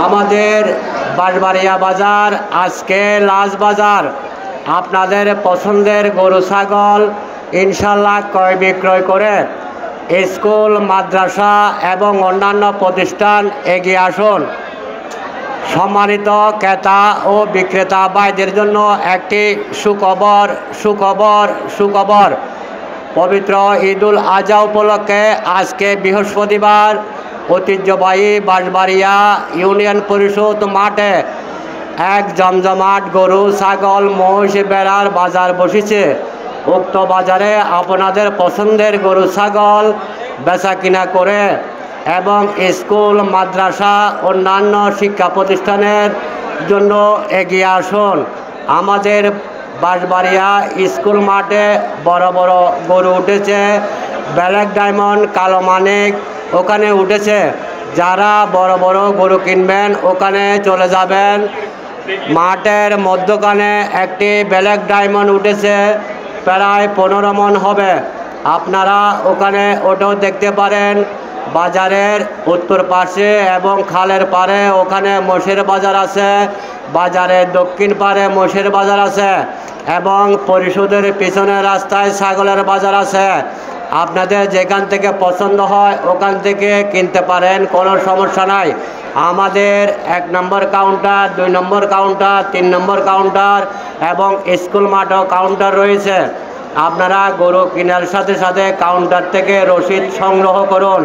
আমাদের বাঁশবাড়িয়া বাজার আজকে লাস্ট বাজার। আপনাদের পছন্দের গরু ছাগল ইনশাল্লাহ ক্রয় বিক্রয় করে স্কুল, মাদ্রাসা এবং অন্যান্য প্রতিষ্ঠান এগিয়ে আসুন। সম্মানিত ক্রেতা ও বিক্রেতা ভাইদের জন্য একটি সুখবর। পবিত্র ঈদুল আজহা উপলক্ষে আজকে বৃহস্পতিবার ঐতিহ্যবাহী বাঁশবাড়িয়া ইউনিয়ন পরিষদ মাঠে এক জমজমাট গরু, ছাগল, মহিষ, ভেড়ার বাজার বসেছে। উক্ত বাজারে আপনাদের পছন্দের গরু ছাগল বেচা কিনা করে এবং স্কুল, মাদ্রাসা, অন্যান্য শিক্ষা প্রতিষ্ঠানের জন্য এগিয়ে আসুন। আমাদের বাঁশবাড়িয়া স্কুল মাঠে বড় বড় গরু উঠেছে, ব্ল্যাক ডায়মন্ড, কালো মানিক ওখানে উঠেছে। যারা বড় বড় গরু কিনবেন ওখানে চলে যাবেন। মাঠের মধ্যখানে একটি ব্ল্যাক ডায়মন্ড উঠেছে, প্রায় 15 মণ হবে। আপনারা ওখানে ওটাও দেখতে পারেন। বাজারের উত্তর পাশে এবং খালের পারে ওখানে মোষের বাজার আছে, বাজারের দক্ষিণ পারে মোষের বাজার আছে এবং পরিষদের পিছনের রাস্তায় ছাগলের বাজার আছে। আপনাদের যেখান থেকে পছন্দ হয় ওখান থেকে কিনতে পারেন, কোনো সমস্যা নাই। আমাদের 1 নম্বর কাউন্টার, 2 নম্বর কাউন্টার, 3 নম্বর কাউন্টার এবং স্কুল মাঠও কাউন্টার রয়েছে। আপনারা গরু কেনার সাথে সাথে কাউন্টার থেকে রসিদ সংগ্রহ করুন।